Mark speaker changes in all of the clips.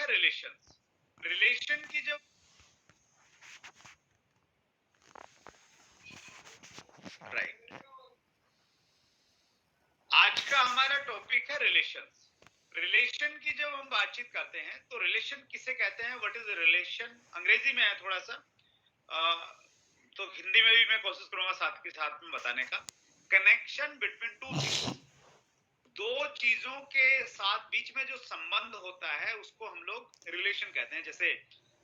Speaker 1: है relations. Relation की जब राइट, आज का हमारा टॉपिक है रिलेशंस। रिलेशन की जब हम बातचीत करते हैं तो रिलेशन किसे कहते हैं, व्हाट इज रिलेशन। अंग्रेजी में है थोड़ा सा, तो हिंदी में भी मैं कोशिश करूंगा साथ के साथ में बताने का। कनेक्शन बिटवीन टू थिंग्स, दो चीजों के साथ बीच में जो संबंध होता है उसको हम लोग रिलेशन कहते हैं। जैसे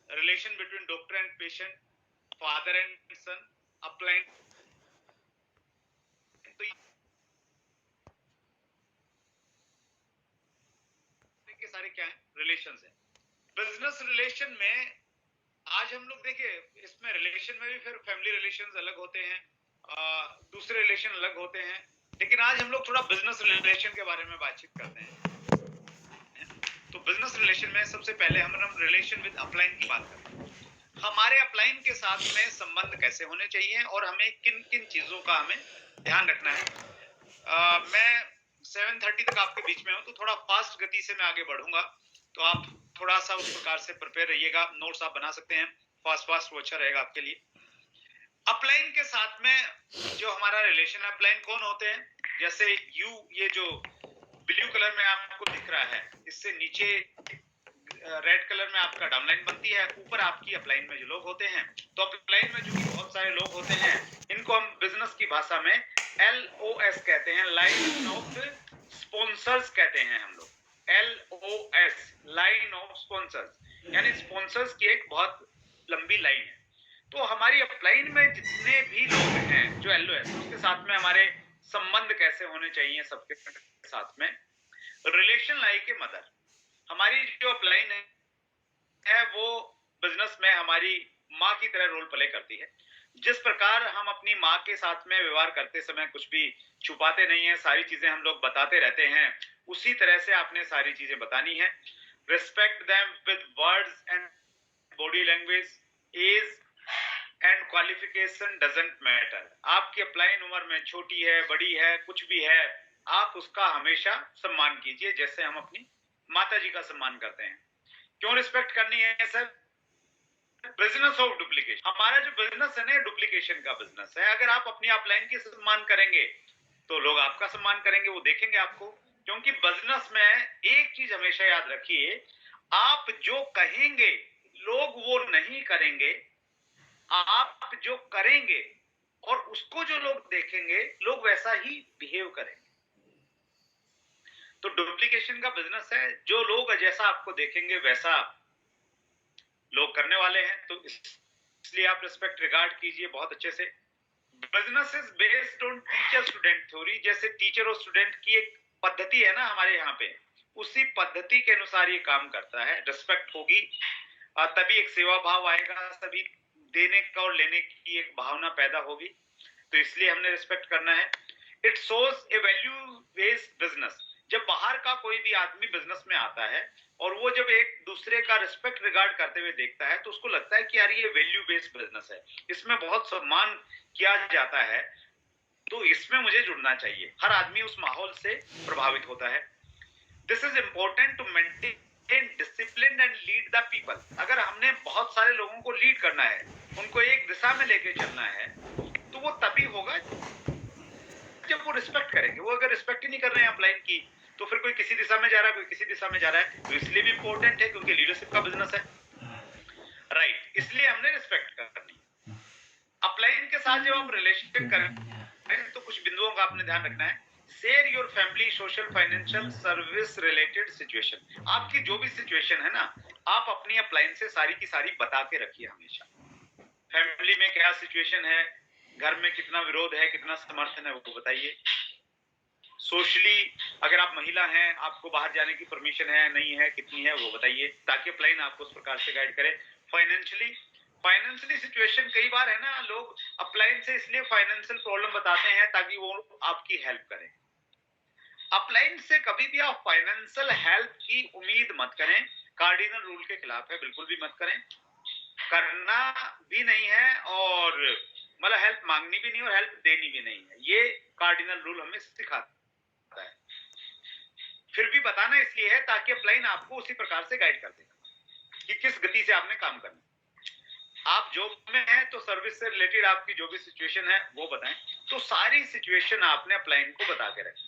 Speaker 1: relation between doctor and patient, father and son, upline, तो ये सारे क्या है, रिलेशंस है। बिजनेस रिलेशन में आज हम लोग देखिए, इसमें रिलेशन में भी फिर फैमिली रिलेशंस अलग होते हैं, दूसरे रिलेशन अलग होते हैं, लेकिन आज हम लोग थोड़ा बिजनेस रिलेशन के बारे में बातचीत करते हैं। तो बिजनेस रिलेशन में सबसे पहले हम रिलेशन विद अपलाइन की बात करते हैं। हमारे अपलाइन के साथ में संबंध कैसे होने चाहिए और हमें किन किन चीजों का हमें ध्यान रखना है। मैं 7:30 तक आपके बीच में हूं, तो थोड़ा फास्ट गति से मैं आगे बढ़ूंगा, तो आप थोड़ा सा उस प्रकार से प्रिपेयर रहिएगा। नोट्स आप बना सकते हैं, फास्ट वो अच्छा रहेगा आपके लिए। अपलाइन के साथ में जो हमारा रिलेशन, अपलाइन कौन होते हैं, जैसे यू, ये जो ब्लू कलर में आपको दिख रहा है, इससे नीचे रेड कलर में आपका डाउनलाइन बनती है, ऊपर आपकी अपलाइन में जो लोग होते हैं। तो अपलाइन में जो बहुत सारे लोग होते हैं, इनको हम बिजनेस की भाषा में LOS कहते हैं, लाइन ऑफ स्पॉन्सर्स कहते हैं हम लोग। LOS, लाइन ऑफ स्पॉन्सर्स, यानी स्पॉन्सर्स की एक बहुत लंबी लाइन है। तो हमारी अपलाइन में जितने भी लोग हैं जो LOS, उसके साथ में हमारे संबंध कैसे होने चाहिए सबके साथ में। रिलेशन लाइक ए मदर, हमारी जो अपलाइन है वो बिजनेस में हमारी माँ की तरह रोल प्ले करती है। जिस प्रकार हम अपनी माँ के साथ में व्यवहार करते समय कुछ भी छुपाते नहीं है, सारी चीजें हम लोग बताते रहते हैं, उसी तरह से आपने सारी चीजें बतानी है। Respect them with words and body language, age and qualification doesn't matter. आपकी अपलाइन उम्र में छोटी है, बड़ी है, कुछ भी है, आप उसका हमेशा सम्मान कीजिए, जैसे हम अपनी माता जी का सम्मान करते हैं। क्यों रिस्पेक्ट करनी है सर? बिजनेस ऑफ डुप्लीकेशन, हमारा जो बिजनेस है ना, डुप्लीकेशन का बिजनेस है। अगर आप अपनी अपलाइन की सम्मान करेंगे तो लोग आपका सम्मान करेंगे, वो देखेंगे आपको। क्योंकि बिजनेस में एक चीज हमेशा याद रखिए, आप जो कहेंगे लोग वो नहीं करेंगे, आप जो करेंगे और उसको जो लोग देखेंगे लोग वैसा ही बिहेव करेंगे। तो डुप्लीकेशन का बिजनेस है, जो लोग जैसा आपको देखेंगे वैसा लोग करने वाले हैं। तो इसलिए आप रिस्पेक्ट रिगार्ड कीजिए बहुत अच्छे से। Business is based on teacher student theory, जैसे टीचर और स्टूडेंट की एक पद्धति है ना हमारे यहाँ पे, उसी पद्धति के अनुसार ये काम करता है। रिस्पेक्ट होगी तभी एक सेवा भाव आएगा, तभी देने का और लेने की एक भावना पैदा होगी। तो इसलिए हमने रिस्पेक्ट करना है। It shows A value based business, जब बाहर का कोई भी आदमी बिजनेस में आता है और वो जब एक दूसरे का रिस्पेक्ट रिगार्ड करते हुए देखता है तो उसको लगता है कि यार ये वैल्यू बेस्ड बिजनेस है, इसमें बहुत सम्मान किया जाता है, तो इसमें मुझे जुड़ना चाहिए। हर आदमी उस माहौल से प्रभावित होता है। This is important to maintain discipline and lead the people. अगर हमने बहुत सारे लोगों को लीड करना है, उनको एक दिशा में लेके चलना है, तो वो तभी होगा जब वो रिस्पेक्ट करेंगे। वो अगर रिस्पेक्ट ही नहीं कर रहे हैं अपलाइन की, तो फिर कोई किसी दिशा में जा रहा है, कोई किसी दिशा में जा रहा है। तो इसलिए भी इंपॉर्टेंट है क्योंकि लीडरशिप का बिजनेस है, राइट। इसलिए हमने रिस्पेक्ट करनी है। अपलाइन के साथ जब आप रिलेशन करें तो कुछ बिंदुओं का आपने ध्यान रखना है। Share your family, social, financial, service related situation. आपकी जो भी सिचुएशन है ना, आप अपनी अपलाइन से सारी की सारी बता के रखिए हमेशा। फैमिली में क्या सिचुएशन है, घर में कितना विरोध है, कितना समर्थन है, वो बताइए। सोशली अगर आप महिला हैं, आपको बाहर जाने की परमिशन है नहीं है, कितनी है, वो बताइए, ताकि अपलाइन आपको उस प्रकार से गाइड करे। फाइनेंशियली सिचुएशन, कई बार है ना लोग अपलाइन से इसलिए फाइनेंशियल प्रॉब्लम बताते हैं ताकि वो आपकी हेल्प करें। अपलाइन से कभी भी आप फाइनेंशियल हेल्प की उम्मीद मत करें, कार्डिनल रूल के खिलाफ है, बिल्कुल भी मत करें, करना भी नहीं है, और मतलब हेल्प मांगनी भी नहीं और हेल्प देनी भी नहीं है। ये कार्डिनल रूल हमें सिखाता है। फिर भी बताना इसलिए है ताकि अपलाइन आपको उसी प्रकार से गाइड कर देगा। कि किस गति से आपने काम करना। आप जॉब में हैं तो सर्विस से रिलेटेड आपकी जो भी सिचुएशन है वो बताएं। तो सारी सिचुएशन आपने क्लाइंट को बता के रखें,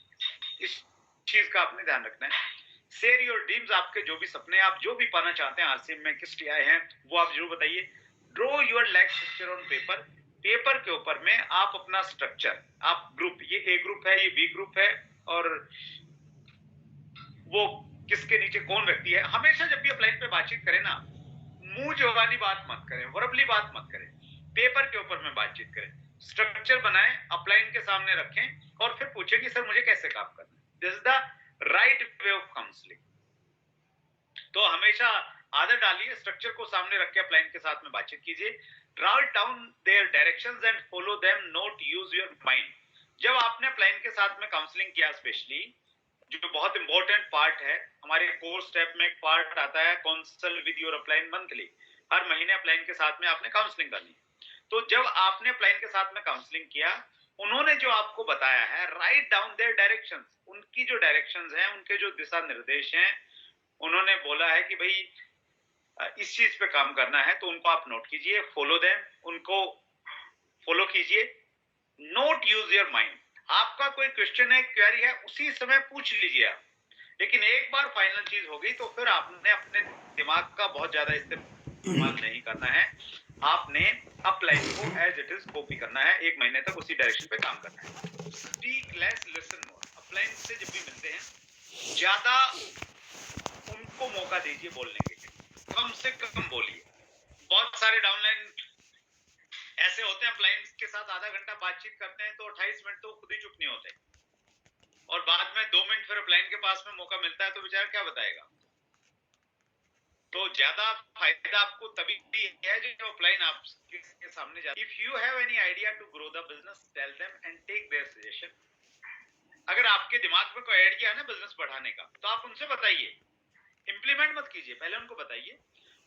Speaker 1: इस चीज का आपने ध्यान रखना है। शेयर योर ड्रीम्स, आपके जो भी सपने, आप जो भी पाना चाहते हैं आरसीएम में, किस टीआई हैं, वो आप जरूर बताइए। Draw your life structure on paper, paper के ऊपर में आप अपना स्ट्रक्चर, आप ग्रुप, ये ए ग्रुप है, ये बी ग्रुप है, और वो किसके नीचे कौन व्यक्ति है। हमेशा जब भी अपलाइन पे बातचीत करें ना, मुंह जवानी बात मत करें, वर्बली बात मत करें, पेपर के ऊपर में बातचीत करें, स्ट्रक्चर बनाएं, अपलाइन के सामने रखें और फिर पूछे कि सर मुझे कैसे काम करना है। This is the right way of counselling. तो हमेशा आदत डालिए, स्ट्रक्चर को सामने रख के अपलाइन के साथ में बातचीत कीजिए। Write down their directions and follow them, not use your mind. जब आपने अपलाइन के साथ में काउंसलिंग किया, स्पेशली जो बहुत इंपॉर्टेंट पार्ट है हमारे कोर्स स्टेप में, एक पार्ट आता है counsel with your upline monthly. हर महीने अपलाइन के साथ में आपने काउंसलिंग करनी। तो जब आपने अपलाइन के साथ में काउंसलिंग किया, उन्होंने जो आपको बताया है, राइट डाउन देयर डायरेक्शंस, उनकी जो डायरेक्शंस हैं, उनके जो दिशा निर्देश हैं, उन्होंने बोला है कि भाई इस चीज पे काम करना है, तो उनको आप नोट कीजिए, फॉलो देम, उनको फॉलो कीजिए। Note use your mind. आपका कोई क्वेश्चन है, क्वेरी है, उसी समय पूछ लीजिए आप, लेकिन एक बार फाइनल चीज हो गई तो फिर आपने अपने दिमाग का बहुत ज्यादा इस्तेमाल नहीं करना है। आपने अपलाइन को एज इट इज कॉपी करना है, 1 महीने तक उसी डायरेक्शन पे काम करना है। Speak less, listen more. Upline से जब भी मिलते हैं, ज्यादा उनको मौका दीजिए बोलने के लिए, कम से कम बोलिए। बहुत सारे डाउनलाइन ऐसे होते हैं, क्लाइंट्स के साथ आधा घंटा बातचीत करते हैं तो 28 मिनट तो खुद ही चुप नहीं होते, और बाद में 2 मिनट फिर क्लाइंट के पास में मौका मिलता है तो बेचारा क्या बताएगा। तो ज्यादा फायदा आपको तभी है जब अपलाइन आपके सामने जाती है। If you have any idea to grow the business, tell them and take their suggestion. अगर आपके दिमाग में कोई आइडिया है ना बिजनेस बढ़ाने का, तो आप उनसे बताइए, इंप्लीमेंट मत कीजिए, पहले उनको बताइए,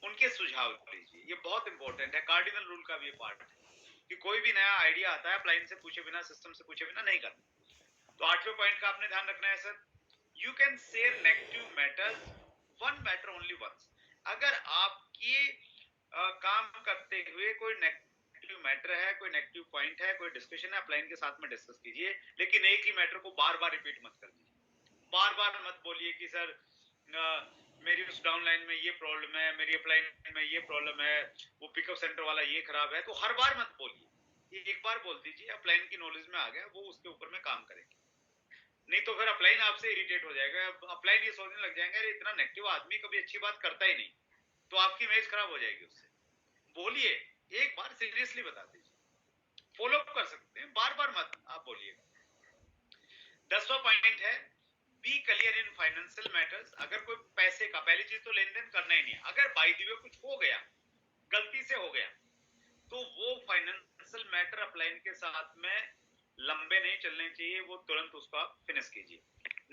Speaker 1: उनके सुझाव लीजिए। ये बहुत इंपॉर्टेंट है, कार्डिनल रूल का भी ये पार्ट है कि कोई भी नया आइडिया आता है क्लाइंट से पूछे बिना, सिस्टम से पूछे बिना नहीं करना। तो 8वें पॉइंट का आपने ध्यान रखना है sir, you can share negative matters, one matter only once. अगर आपकी काम करते हुए कोई नेगेटिव मैटर है, कोई नेगेटिव पॉइंट है, कोई डिस्कशन है, अपलाइन के साथ में डिस्कस कीजिए, लेकिन एक ही मैटर को बार बार रिपीट मत कर दीजिए। बार बार मत बोलिए कि सर मेरी उस डाउनलाइन में ये प्रॉब्लम है, मेरी अपलाइन में ये प्रॉब्लम है, वो पिकअप सेंटर वाला ये खराब है। तो हर बार मत बोलिए, एक बार बोल दीजिए, अपलाइन की नॉलेज में आ गया, वो उसके ऊपर में काम करेंगे। नहीं तो फिर अपलाइन आपसे इरिटेट हो जाएगा, अपलाइन ये सोचने लग जाएंगे अरे इतना नेगेटिव आदमी कभी अच्छी बात करता ही नहीं, तो आपकी इमेज खराब हो जाएगी उससे। बोलिए, एक बार सीरियसली बता दीजिए, फॉलो अप कर सकते हैं, बार बार मत आप बोलिएगा। 10वां पॉइंट है, be clear in financial matters. अगर कोई पैसे का, पहली चीज तो लेन देन करना ही नहीं है। अगर बाय द वे कुछ हो गया, गलती से हो गया, तो वो फाइनेंशियल मैटर अपलाइन के साथ में लंबे नहीं चलने चाहिए, वो तुरंत उसका फिनिश कीजिए।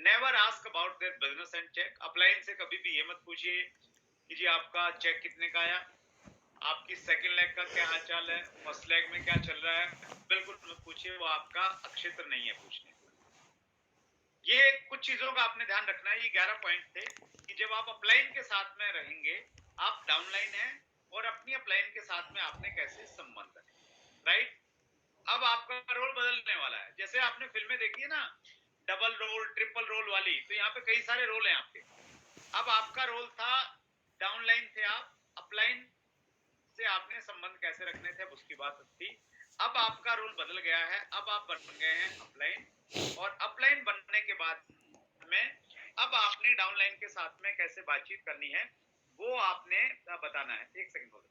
Speaker 1: Never ask about their business and check. Upline से कभी भी ये मत पूछिए कि जी आपका चेक कितने का आया, आपकी सेकंड लेग का क्या हालचाल है, फर्स्ट लेग में क्या चल रहा है, बिल्कुल मत पूछिए, वो आपका क्षेत्र नहीं है पूछने। ये कुछ चीजों का आपने ध्यान रखना है। ये 11 पॉइंट थे कि जब आप अपलाइन के साथ में रहेंगे, आप डाउनलाइन हैं और अपनी अपलाइन के साथ में आपने कैसे संबंध है, राइट। अब आपका रोल बदलने वाला है। जैसे आपने फिल्में देखी है ना, डबल रोल, ट्रिपल रोल वाली, तो यहाँ पे कई सारे रोल हैं आपके। अब आपका रोल था डाउनलाइन थे आप, अपलाइन से आपने संबंध कैसे रखने थे उसकी बात थी। अब आपका रोल बदल गया है, अब आप बन गए हैं अपलाइन, और अपलाइन बनने के बाद में अब आपने डाउनलाइन के साथ में कैसे बातचीत करनी है वो आपने बताना है। एक सेकंड हो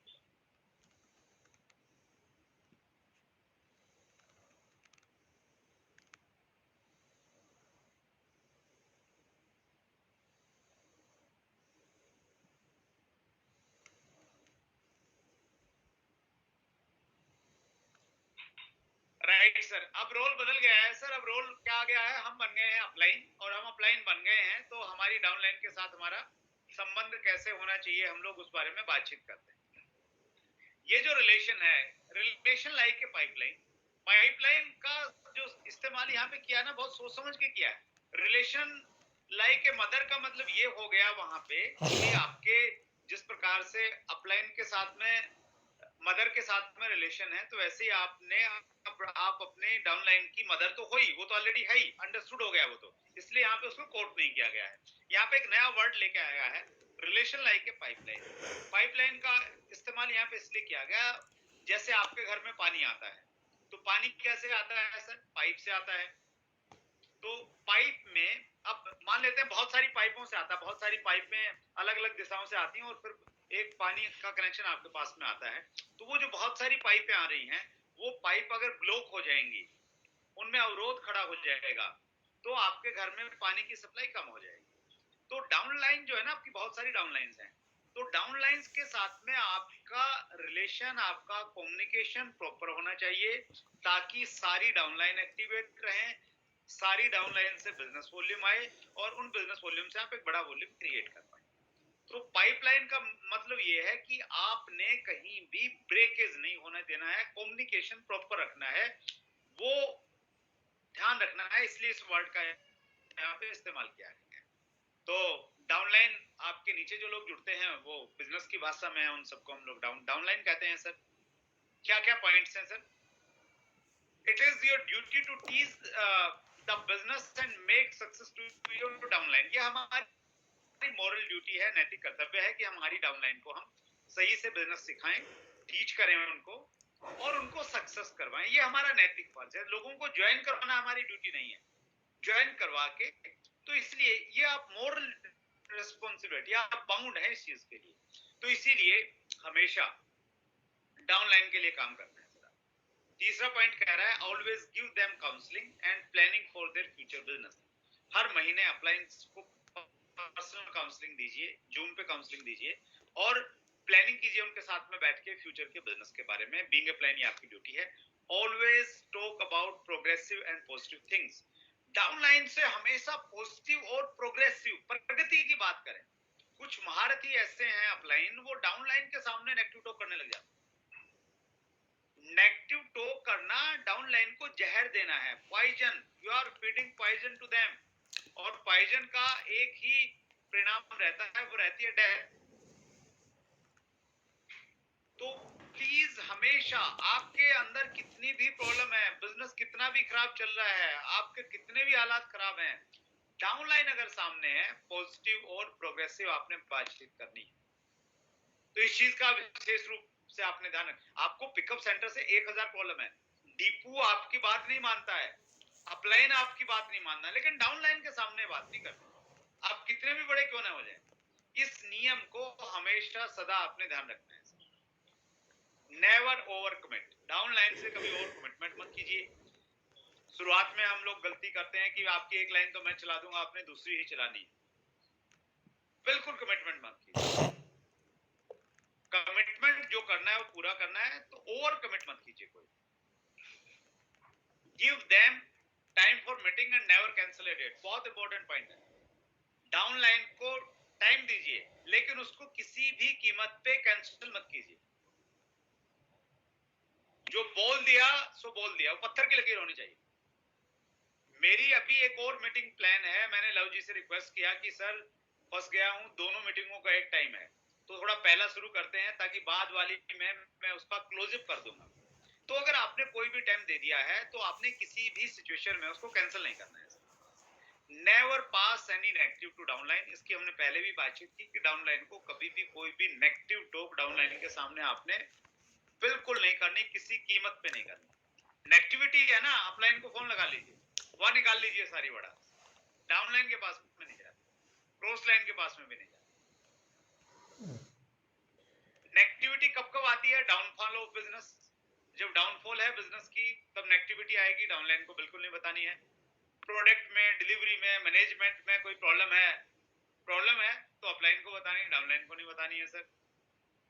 Speaker 1: राइट सर। अब रोल बदल गया है सर, अब रोल क्या आ गया है, हम बन गए हैं अपलाइन, और हम अपलाइन बन गए हैं तो हमारी डाउनलाइन के साथ हमारा संबंध कैसे होना चाहिए, हम लोग उस बारे में बातचीत करते हैं। ये जो रिलेशन है, रिलेशन लाइक ए पाइपलाइन, पाइपलाइन का जो इस्तेमाल यहाँ पे किया ना, बहुत सोच समझ के किया है। रिलेशन लाइक ए मदर का मतलब ये हो गया वहां पे कि आपके जिस प्रकार प्रकार से अपलाइन के साथ में, मदर के साथ में रिलेशन है, तो वैसे ही आप अपने डाउनलाइन की मदर तो हो ही, वो तो ऑलरेडी है ही, अंडरस्टूड हो गया वो तो, इसलिए यहाँ पे उसको कोट नहीं किया गया है। यहाँ पे एक नया वर्ड लेके आया है, रिलेशन लाइक ए पाइपलाइन। पाइपलाइन का इस्तेमाल यहाँ पे इसलिए किया गया, जैसे आपके घर में पानी आता है, तो पानी कैसे आता है सर? पाइप से आता है। तो पाइप में अब मान लेते हैं बहुत सारी पाइपों से आता है, बहुत सारी पाइपें अलग अलग दिशाओं से आती हैं और फिर एक पानी का कनेक्शन आपके पास में आता है। तो वो जो बहुत सारी पाइपें आ रही हैं, वो पाइप अगर ब्लॉक हो जाएंगी, उनमें अवरोध खड़ा हो जाएगा, तो आपके घर में पानी की सप्लाई कम हो जाएगी। तो डाउनलाइन जो है ना, आपकी बहुत सारी डाउनलाइंस हैं, तो डाउनलाइंस के साथ में आपका रिलेशन, आपका कम्युनिकेशन प्रॉपर होना चाहिए, ताकि सारी डाउनलाइन एक्टिवेट रहें, सारी डाउनलाइन से बिजनेस वॉल्यूम आए और उन बिजनेस वॉल्यूम से आप एक बड़ा वॉल्यूम क्रिएट कर पाए। तो पाइपलाइन का मतलब ये है कि आपने कहीं भी ब्रेकेज नहीं होने देना है, कम्युनिकेशन प्रॉपर रखना है, वो ध्यान रखना है, इसलिए इस वर्ड का यहाँ पे इस्तेमाल किया गया है। तो डाउनलाइन, आपके नीचे जो लोग जुड़ते हैं वो बिजनेस की भाषा में है, उन सबको हम लोग डाउनलाइन कहते हैं सर। क्या क्या पॉइंट्स हैं sir? It is your duty to teach the business and make success to your downline. ये हमारी मॉरल ड्यूटी है, नैतिक कर्तव्य है कि हमारी डाउनलाइन को हम सही से बिजनेस सिखाएं, टीच करें उनको और उनको सक्सेस करवाएं। ये हमारा नैतिक फर्ज है। लोगों को ज्वाइन करवाना हमारी ड्यूटी नहीं है, ज्वाइन करवा के, तो इसलिए ये आप मोरल रिस्पॉन्सिबिलिटी, आप बाउंड है इस चीज के लिए, तो इसीलिए हमेशा डाउनलाइन के लिए काम करना है। तीसरा पॉइंट कह रहा है, always give them counselling and planning for their future business. हर महीने अपलाइंस को पर्सनल काउंसलिंग दीजिए, जूम पे काउंसलिंग दीजिए और प्लानिंग कीजिए उनके साथ में बैठ के फ्यूचर के बिजनेस के बारे में। बीइंग ए प्लान, ये आपकी ड्यूटी है। Always talk about progressive and positive things. Downline से हमेशा पॉजिटिव और प्रोग्रेसिव, प्रगति की बात करें। कुछ महारथी ऐसे हैं अपलाइन, वो डाउनलाइन के सामने नेगेटिव टॉक करने लग जाते हैं। नेगेटिव टॉक करना डाउनलाइन को जहर देना है, poison. You are feeding poison to them, और पॉइजन का एक ही परिणाम रहता है, वो रहती है डेथ। तो प्लीज हमेशा, आपके अंदर कितनी भी प्रॉब्लम है, बिजनेस कितना भी खराब चल रहा है, आपके कितने भी हालात खराब हैं, डाउनलाइन अगर सामने है, पॉजिटिव और प्रोग्रेसिव आपने बातचीत करनी है। तो इस चीज का विशेष रूप से आपने ध्यान रखना। आपको पिकअप सेंटर से 1000 प्रॉब्लम है, डीपू आपकी बात नहीं मानता है, अपलाइन आपकी बात नहीं मानना, लेकिन डाउनलाइन के सामने बात नहीं करते, आप कितने भी बड़े क्यों ना हो जाए। इस नियम को हमेशा सदा आपने ध्यान रखना है। Never over commit. डाउनलाइन से कभी ओवर कमिटमेंट मत कीजिए। शुरुआत में हम लोग गलती करते हैं कि आपकी एक लाइन तो मैं चला दूंगा, आपने दूसरी ही चलानी है। बिल्कुल कमिटमेंट मत कीजिए। कमिटमेंट जो करना है वो पूरा करना है, तो ओवर कमिट मत कीजिए कोई। Give them time for meeting and never cancel a date. बहुत इंपॉर्टेंट पॉइंट है। डाउनलाइन को टाइम दीजिए, लेकिन उसको किसी भी कीमत पे कैंसिल मत कीजिए। जो बोल दिया सो बोल दिया, वो पत्थर की लकीर होनी चाहिए। मेरी अभी एक और मीटिंग प्लान है, मैंने लव जी से रिक्वेस्ट किया कि सर फंस गया हूं, दोनों मीटिंगों का एक टाइम है, तो थोड़ा पहला शुरू करते हैं ताकि बाद वाली में मैं उसका क्लोज अप कर दूंगा। तो अगर आपने कोई भी टाइम दे दिया है, तो आपने किसी भी सिचुएशन में उसको कैंसिल नहीं करना है। Never pass any negative to downline. इसकी हमने पहले भी बातचीत की कि डाउनलाइन को कभी भी कोई भी नेगेटिव टॉक डाउनलाइन के सामने आपने बिल्कुल नहीं करनी, किसी कीमत पे नहीं करनी। नेगेटिविटी है ना, अपलाइन को फोन लगा लीजिए, वहां निकाल लीजिए सारी बड़ा, डाउनलाइन के पास में नहीं जाती, क्रॉस लाइन के पास में भी नहीं जाती। नेगेटिविटी कब कब आती है? Downfall of business. जब डाउनफॉल है बिजनेस की, तब नेगेटिविटी आएगी, डाउनलाइन को बिल्कुल नहीं बतानी है। प्रोडक्ट में, डिलीवरी में, मैनेजमेंट में कोई प्रॉब्लम है तो अपलाइन को बतानी है, डाउनलाइन को नहीं बतानी है sir.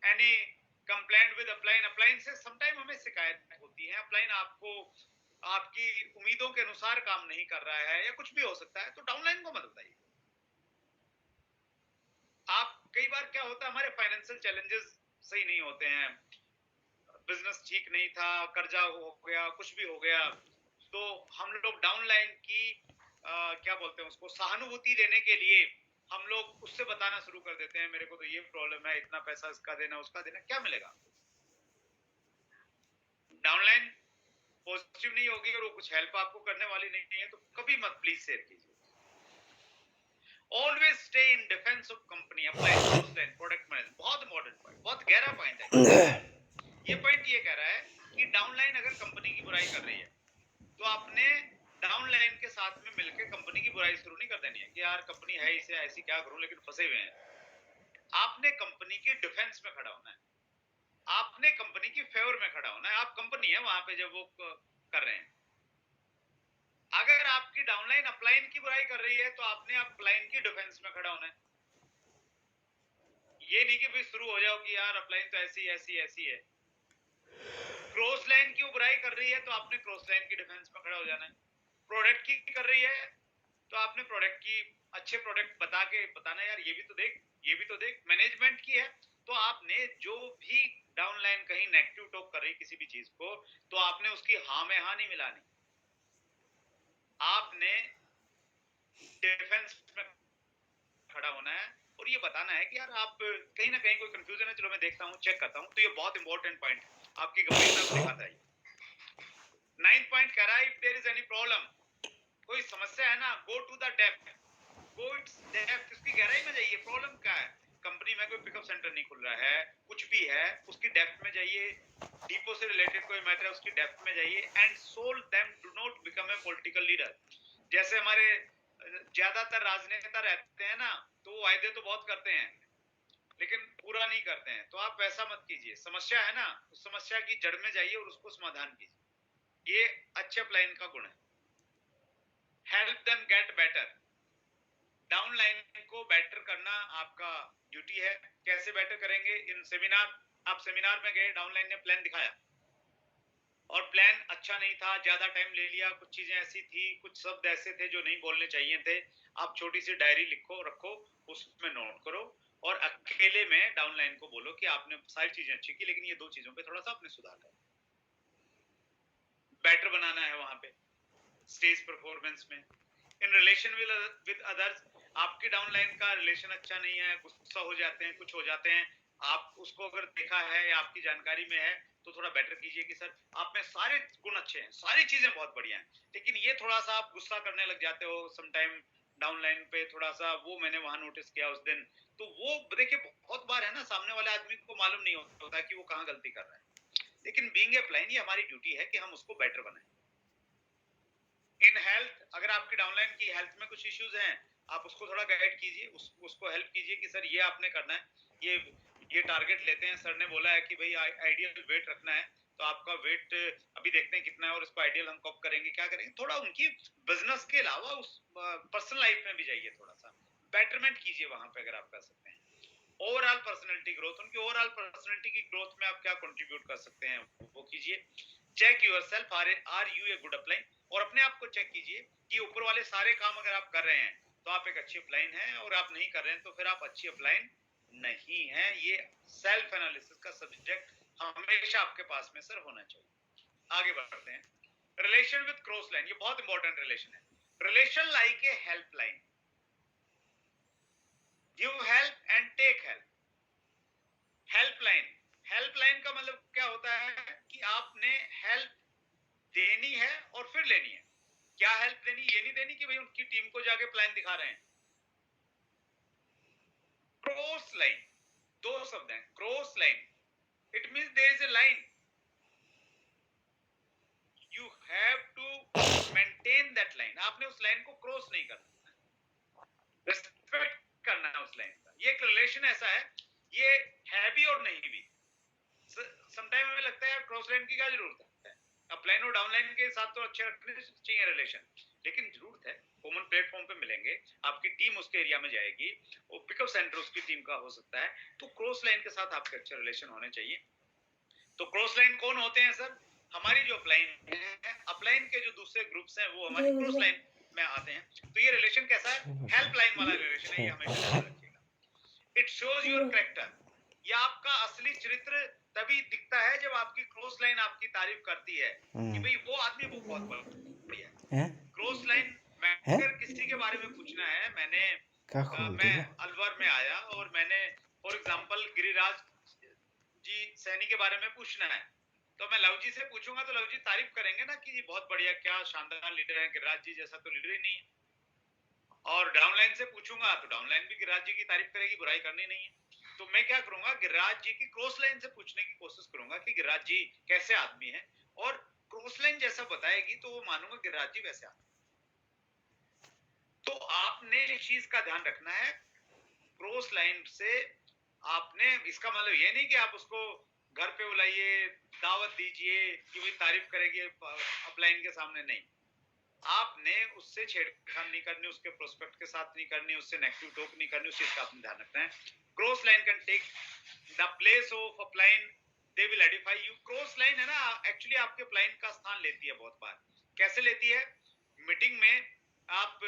Speaker 1: Any complaint with upline. Upline से समटाइम हमें शिकायत होती है, अपलाइन आपको आपकी उम्मीदों के अनुसार काम नहीं कर रहा है या कुछ भी हो सकता है, तो डाउनलाइन को मत बताइए। आप, कई बार क्या होता है, हमारे फाइनेंशियल चैलेंजेस सही नहीं होते हैं, बिजनेस ठीक नहीं था, कर्जा हो गया, कुछ भी हो गया, तो हम लोग डाउनलाइन की क्या बोलते हैं उसको, सहानुभूति देने के लिए हम लोग उससे बताना शुरू कर देते हैं, मेरे को तो ये प्रॉब्लम है, इतना पैसा इसका देना उसका देना, क्या मिलेगा? डाउनलाइन पॉजिटिव नहीं होगी और वो कुछ हेल्प आपको करने वाली नहीं है, तो कभी मत प्लीज शेयर कीजिए। Always stay in defence of company, apply close line product management, बहुत इंपॉर्टेंट पॉइंट, बहुत गहरा पॉइंट है। ये पॉइंट ये कह रहा है कि डाउनलाइन अगर कंपनी की बुराई कर रही है तो आपने डाउनलाइन के साथ में मिलकर कंपनी की बुराई शुरू नहीं कर देनी है कि यार कंपनी है, इसे ऐसी क्या करूं, लेकिन फंसे हुए हैं। आपने कंपनी के डिफेंस में खड़ा होना है, आपने कंपनी की फेवर में खड़ा होना है। आप कंपनी है वहां पे जब वो कर रहे हैं। अगर आपकी डाउनलाइन अपलाइन की बुराई कर रही है तो आपने अपलाइन की डिफेंस में खड़ा होना है। ये नहीं कि फिर शुरू हो जाओ कि यार अपलाइन तो ऐसी ऐसी ऐसी है। क्रॉस लाइन की बुराई कर रही है तो आपने क्रॉस लाइन की डिफेंस में खड़ा हो जाना है। प्रोडक्ट की कर रही है तो आपने प्रोडक्ट की अच्छे प्रोडक्ट बता के बताना, यार ये भी तो देख, ये भी तो देख। मैनेजमेंट की है तो आपने जो भी डाउनलाइन कहीं नेगेटिव टॉक कर रही किसी भी चीज को, तो आपने उसकी हाँ में हाँ नहीं मिलानी, आपने डिफेंस में खड़ा होना है और ये बताना है कि यार आप कहीं ना कहीं कोई कंफ्यूजन है, चलो मैं देखता हूँ, चेक करता हूँ। तो ये बहुत इंपॉर्टेंट पॉइंट है, आपकी गंभीरता को दिखाता है। 9th पॉइंट कह रहा है if there is any problem, कोई समस्या है ना, go to the depth, go its depth, इसकी गहराई में जाइए। प्रॉब्लम क्या है? कंपनी में कोई पिकअप सेंटर नहीं खुल रहा है, कुछ भी है, उसकी डेप्थ में जाइए। डिपो से रिलेटेड कोई मैटर है, उसकी डेप्थ में जाइए and solve them, do not become a political leader. जैसे हमारे ज्यादातर राजनेता रहते हैं ना, तो वो वायदे तो बहुत करते हैं लेकिन पूरा नहीं करते हैं, तो आप वैसा मत कीजिए। समस्या है ना, उस समस्या की जड़ में जाइए और उसको समाधान कीजिए। ये अच्छे अपलाइन का गुण है। Help them get better, downline को बेटर करना आपका ड्यूटी है। कैसे बेटर करेंगे? इन सेमिनार, आप सेमिनार में गए, डाउनलाइन ने प्लान दिखाया और प्लान अच्छा नहीं था, ज्यादा टाइम ले लिया, कुछ चीजें ऐसी थी, कुछ शब्द ऐसे थे जो नहीं बोलने चाहिए थे। आप छोटी सी डायरी लिखो, रखो, उसमें नोट करो और अकेले में डाउनलाइन को बोलो कि आपने सारी चीजें अच्छी की, लेकिन ये दो चीजों पे थोड़ा सा आपने सुधार करो। बेटर बनाना है वहां पे स्टेज परफॉर्मेंस में। इन रिलेशन विद अदर्स, आपकी डाउनलाइन का रिलेशन अच्छा नहीं है, गुस्सा हो जाते हैं, कुछ हो जाते हैं, आप उसको अगर देखा है या आपकी जानकारी में है तो थोड़ा बेटर कीजिए कि सर आप में सारे गुण अच्छे हैं, सारी चीजें बहुत बढ़िया हैं, लेकिन ये थोड़ा सा आप गुस्सा करने लग जाते हो समटाइम डाउनलाइन पे, थोड़ा सा वो मैंने वहां नोटिस किया उस दिन। तो वो देखिए बहुत बार है ना, सामने वाले आदमी को मालूम नहीं होता कि वो कहाँ गलती कर रहा है, लेकिन बीइंग ए अपलाइन ये हमारी ड्यूटी है कि हम उसको बेटर बनाएं। इन हेल्थ, अगर आपकी डाउनलाइन की हेल्थ में कुछ इश्यूज हैं, आप उसको थोड़ा गाइड कीजिए, उसको हेल्प कीजिए कि सर ये आपने करना है, ये टारगेट लेते हैं, सर ने बोला है कि भाई आइडियल वेट रखना है, तो आपका वेट अभी देखते हैं कितना है और इसको आइडियल हम कब करेंगे, क्या करेंगे। थोड़ा उनकी बिजनेस के अलावा उस पर्सनल लाइफ में भी जाइए, थोड़ा सा बेटरमेंट कीजिए वहां पे अगर आप कर सकते हैं। ओवरऑल पर्सनालिटी ग्रोथ, उनकी ओवरऑल पर्सनालिटी की ग्रोथ में आप क्या कंट्रीब्यूट कर सकते हैं वो कीजिए। Check yourself, are you a good upline, और अपने आप को चेक कीजिए कि ऊपर वाले सारे काम अगर आप कर रहे हैं तो आप एक अच्छी अपलाइन हैं, और आप नहीं कर रहे हैं तो फिर आप अच्छी अपलाइन नहीं है। ये सेल्फ एनालिसिस का सब्जेक्ट हमेशा आपके पास में सर होना चाहिए। आगे बढ़ते हैं। रिलेशन विद क्रॉस लाइन, ये बहुत इंपॉर्टेंट रिलेशन है। Relation like a helpline, give help and take help. Helpline, helpline का मतलब क्या होता है कि आपने हेल्प देनी है और फिर लेनी है। क्या हेल्प देनी? ये नहीं देनी कि भाई उनकी टीम को जाके प्लान दिखा रहे हैं। क्रॉस लाइन, दो शब्द हैं, cross line, it means there is a line, you have to maintain that line. आपने उस लाइन को क्रॉस नहीं करना, रिस्पेक्ट करना है उस लाइन का। ये एक रिलेशन ऐसा है, ये है भी और नहीं भी। समटाइम हमें लगता है यार क्रॉस लाइन की क्या जरूरत है, अपलाइन और डाउनलाइन के साथ तो अच्छे रखने चाहिए रिलेशन, लेकिन जरूरत है। कॉमन प्लेटफॉर्म पे मिलेंगे, आपकी टीम उसके एरिया में जाएगी, वो पिकअप सेंटर उसकी टीम का हो सकता है, तो क्रॉस लाइन के साथ आपके अच्छे रिलेशन होने चाहिए। तो क्रॉस लाइन कौन होते हैं सर? हमारी जो अपलाइन है, अपलाइन के जो दूसरे ग्रुप्स हैं वो हमारी क्रॉस लाइन में आते हैं। तो ये रिलेशन कैसा है? हेल्पलाइन वाला रिलेशन है, ये हमेशा ध्यान रखिएगा। इट शोज योर कैरेक्टर, ये आपका असली चरित्र तभी दिखता है जब आपकी क्रॉस लाइन आपकी तारीफ करती है कि भाई वो आदमी वो बहुत बढ़िया है। क्रॉस लाइन में अगर किसी के बारे में पूछना है, मैंने मैं अलवर में आया और मैंने फॉर एग्जांपल गिरिराज जी सैनी के बारे में पूछना है, तो मैं लव जी से पूछूंगा तो लव जी तारीफ करेंगे ना कि जी बहुत बढ़िया, क्या शानदार लीडर है, गिरिराज जी जैसा तो लीडर ही नहीं है। और डाउनलाइन से पूछूंगा तो डाउनलाइन भी गिरिराज जी की तारीफ करेगी, बुराई करनी नहीं है। तो मैं क्या करूंगा, गिरिराज जी की क्रॉस लाइन से पूछने की कोशिश करूंगा कि गिरिराज जी कैसे आदमी है, और क्रॉस लाइन जैसा बताएगी तो वो मानूंगा गिरिराज जी वैसे आदमी। तो आपने एक चीज का ध्यान रखना है, क्रॉस लाइन से आपने, इसका मतलब ये नहीं कि आप उसको घर पे बुलाइए, दावत दीजिए कि भाई तारीफ करेगी अपलाइन के सामने, नहीं। आपने उससे छेड़खानी नहीं करनी, उसके प्रोस्पेक्ट के साथ नहीं करनी, उससे नेगेटिव टॉक नहीं करनी, उस चीज का आपने ध्यान रखना है। Cross line can take the place of upline, they will edify you. Cross line है ना, एक्चुअली आपके अपलाइन का स्थान लेती है बहुत बार। कैसे लेती है? मीटिंग में आप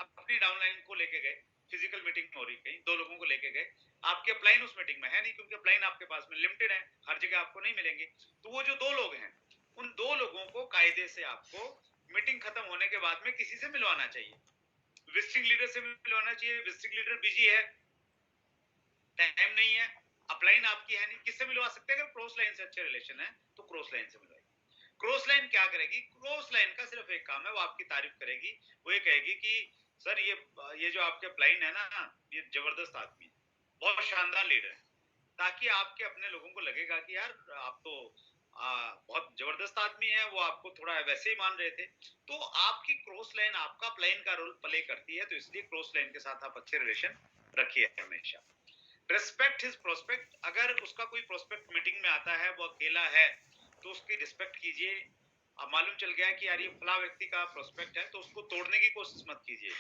Speaker 1: अपनी डाउनलाइन को लेके गए, फिजिकल मीटिंग हो रही, कहीं दो लोगों को लेके गए, आपके अपलाइन उस मीटिंग में है नहीं, क्योंकि अपलाइन आपके पास में लिमिटेड है, हर जगह आपको नहीं मिलेंगे। तो वो जो दो लोग हैं, उन दो लोगों को कायदे से आपको मीटिंग खत्म होने के बाद में किसी से मिलवाना चाहिए। विजिटिंग लीडर से मिलवाना चाहिए, विजिटिंग लीडर बिजी है, टाइम नहीं है, अपलाइन आपकी है नहीं, किससे मिलवा सकते हैं? अगर क्रॉस लाइन से अच्छे रिलेशन है तो क्रॉस लाइन से मिलवाइए। क्रॉस लाइन क्या करेगी? क्रॉस लाइन का सिर्फ एक काम है, वो आपकी तारीफ करेगी। वो ये कहेगी कि सर ये जो आपके अपलाइन है ना, ये जबरदस्त आदमी है, बहुत शानदार लीडर है, ताकि आपके अपने लोगों को लगेगा कि यार आप तो बहुत जबरदस्त आदमी है, वो आपको थोड़ा वैसे ही मान रहे थे। तो आपकी क्रॉस लाइन आपका अपलाइन का रोल प्ले करती है, तो इसलिए क्रॉस लाइन के साथ आप अच्छे रिलेशन रखिए हमेशा। रिस्पेक्ट हिज प्रोस्पेक्ट, अगर उसका कोई प्रोस्पेक्ट मीटिंग में आता है, वो अकेला है, तो उसकी रिस्पेक्ट कीजिए। अब मालूम चल गया कि यार ये फला व्यक्ति का प्रोस्पेक्ट है, तो उसको तोड़ने की कोशिश मत कीजिए,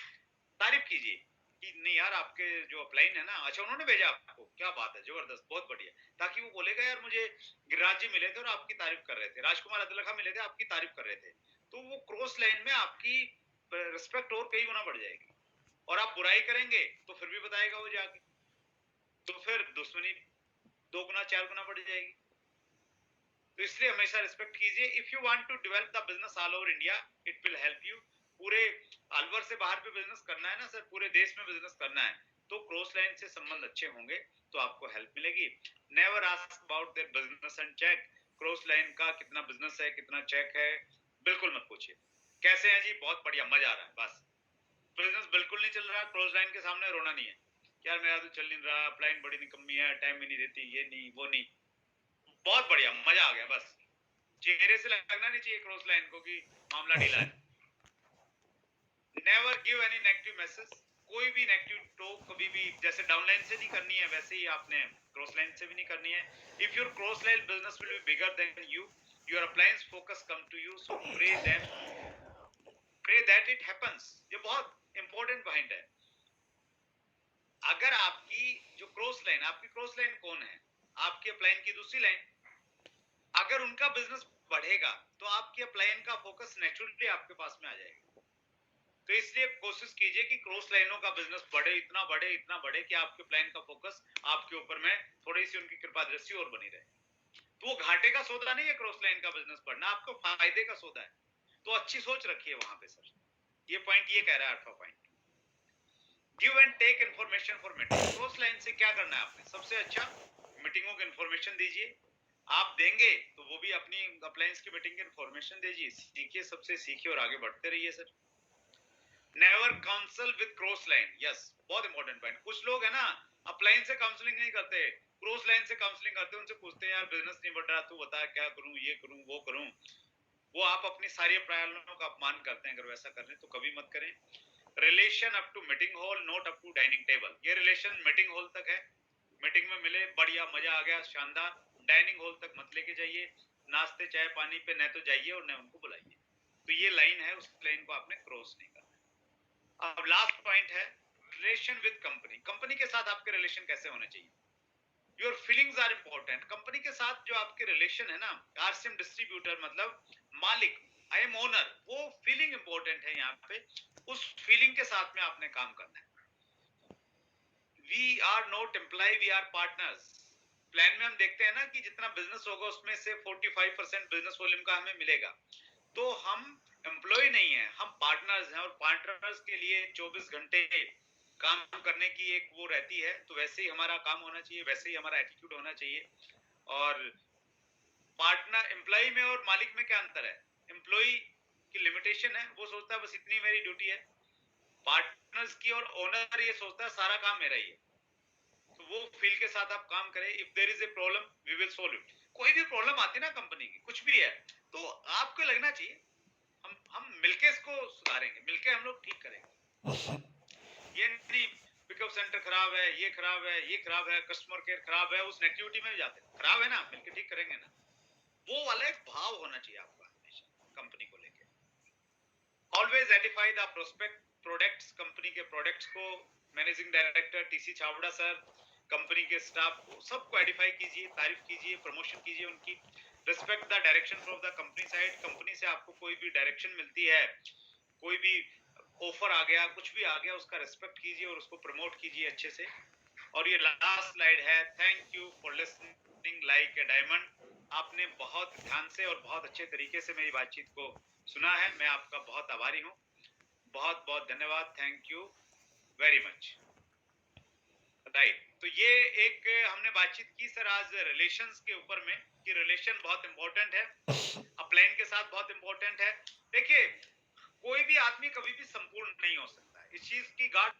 Speaker 1: तारीफ कीजिए कि नहीं यार आपके जो अपलाइन है ना, अच्छा उन्होंने भेजा आपको, क्या बात है, जबरदस्त, बहुत बढ़िया। ताकि वो बोलेगा यार मुझे गिरिराज जी मिले थे और आपकी तारीफ कर रहे थे, राजकुमार अदलखा मिले थे, आपकी तारीफ कर रहे थे। तो वो क्रॉस लाइन में आपकी रिस्पेक्ट और कई गुना बढ़ जाएगी। और आप बुराई करेंगे तो फिर भी बताएगा वो जाके, तो फिर दुश्मनी 2 गुना 4 गुना बढ़ जाएगी। तो इसलिए हमेशा रिस्पेक्ट कीजिए। If you want to develop the business all over India, it will help you. पूरे अलवर से बाहर भी बिजनेस करना है ना सर, पूरे देश में बिजनेस करना है, तो क्रॉस लाइन से संबंध अच्छे होंगे तो आपको हेल्प मिलेगी। Never ask about their business and check. Cross line का कितना बिजनेस है, कितना चेक है, बिल्कुल मत पूछिए। कैसे हैं जी? बहुत बढ़िया, मजा आ रहा है, बस। बिजनेस बिल्कुल नहीं चल रहा, क्रॉस लाइन के सामने रोना नहीं है, यार मेरा तो चल नहीं रहा, अपलाइन बड़ी निकम्मी है, टाइम भी नहीं देती, ये नहीं वो नहीं, बहुत बढ़िया, मजा आ गया, बस। चेहरे से लगना नहीं चाहिए क्रॉस लाइन को कि मामला ढीला है। Never give any negative message. कोई भी नेगेटिव टॉक कभी भी, जैसे डाउनलाइन से नहीं करनी है, वैसे ही आपने क्रॉस लाइन से भी नहीं करनी है। If your cross line business will be bigger than you, your uplines focus come to you, so pray that it happens. ये बहुत इंपॉर्टेंट पॉइंट है। अगर आपकी जो क्रॉस लाइन, आपकी क्रॉस लाइन कौन है? आपकी अपलाइन की दूसरी लाइन। अगर उनका बिजनेस बढ़ेगा तो आपकी अपलाइन का फोकस नेचुरली आपके पास में आ जाएगा। तो इसलिए कोशिश कीजिए कि क्रॉस लाइनों का बिजनेस बढ़े, इतना बढ़े, इतना बढ़े कि आपके प्लान का फोकस आपके ऊपर में थोड़ी सी उनकी कृपा दृष्टि और बनी रहे। तो वो घाटे का सौदा नहीं है क्रॉस लाइन का बिजनेस बढ़ना, आपको फायदे का सौदा है। तो अच्छी सोच रखिए वहां पे सर। ये पॉइंट ये कह रहा है 8वां point, give and take information for meeting. Cross line से क्या करना है आपने? सबसे अच्छा मीटिंगों की इन्फॉर्मेशन दीजिए। आप देंगे तो वो भी अपनी अप्लायंस की मीटिंग की इन्फॉर्मेशन दीजिए, सीखिए, सबसे सीखिए और आगे बढ़ते रहिए sir. Never counsel with cross line, yes, बहुत इंपॉर्टेंट पॉइंट। कुछ लोग है ना अपलाइन से काउंसलिंग नहीं करते, क्रॉस लाइन से काउंसलिंग करते हैं। उनसे पूछते हैं यार बिजनेस नहीं बढ़ रहा, तू बता क्या करूं, ये करूं वो करूं। वो आप अपनी सारी प्रयासों का अपमान करते हैं। अगर वैसा कर रहे हैं तो कभी मत करें। Relation up to meeting hall, not up to dining table. ये रिलेशन मीटिंग हॉल तक है, मीटिंग में मिले, बढ़िया, मजा आ गया, शानदार। डाइनिंग हॉल तक मत लेके जाइए, नाश्ते चाय पानी पे न तो जाइए और न उनको बुलाइए। तो ये लाइन है, उस लाइन को आपने क्रॉस नहीं करना। अब लास्ट पॉइंट है रिलेशन विद कंपनी। कंपनी के साथ आपके रिलेशन कैसे होने चाहिए? Your feelings are important. Company के साथ जो आपके रिलेशन है ना, आरसीएम डिस्ट्रीब्यूटर मतलब मालिक, आई एम ओनर, वो फीलिंग इंपॉर्टेंट है यहाँ पे। उस फीलिंग के साथ में आपने काम करना है। We are not employ, we are partners. Plan में हम देखते हैं ना कि जितना बिजनेस होगा उसमें से 45% बिजनेस वॉल्यूम का हमें मिलेगा। तो हम एम्प्लॉय नहीं है, हम पार्टनर्स हैं, और पार्टनर्स के लिए 24 घंटे काम करने की एक वो रहती है, तो वैसे ही हमारा काम होना चाहिए, वैसे ही हमारा एटीट्यूड होना चाहिए। और पार्टनर एम्प्लॉय में और मालिक में क्या अंतर है? एम्प्लॉय की लिमिटेशन है, वो सोचता है बस इतनी मेरी ड्यूटी है। पार्टनर्स की और ओनर ये सोचता है सारा काम मेरा ही है। तो वो फील के साथ आप काम करें। If there is a problem we will solve it. कोई भी प्रॉब्लम आती है ना कंपनी की, कुछ भी है, तो आपको लगना चाहिए हम मिलके इसको सुधारेंगे, मिलके हम लोग ठीक करेंगे। ये नहीं पिकअप सेंटर खराब है, ये खराब है, ये खराब है, कस्टमर केयर खराब है, उस नेगेटिविटी में भी जाते हैं। खराब है ना, मिलके ठीक करेंगे ना। वो वाला एक भाव होना चाहिए आपका हमेशा कंपनी को लेके। Always identify the prospect products, company के प्रोडक्ट्स को managing director TC Chhawra sir, company के स्टाफ को सबको आइडेंटिफाई कीजिए, तारीफ कीजिए, प्रमोशन कीजिए उनकी। Respect the direction from the company side. Company से आपको कोई भी डायरेक्शन मिलती है, कोई भी ऑफर आ गया, कुछ भी आ गया, उसका रिस्पेक्ट कीजिए और उसको प्रमोट कीजिए अच्छे से। और ये लास्ट स्लाइड है, thank you for listening like a diamond. आपने बहुत ध्यान से और बहुत अच्छे तरीके से मेरी बातचीत को सुना है, मैं आपका बहुत आभारी हूँ। बहुत बहुत धन्यवाद, thank you very much. Right, तो ये एक हमने बातचीत की सर आज रिलेशंस के ऊपर में, कि रिलेशन बहुत इंपॉर्टेंट है, अपलाइन के साथ बहुत इंपॉर्टेंट है। देखिए, कोई भी आदमी कभी भी संपूर्ण नहीं हो सकता, इस चीज की गाढ़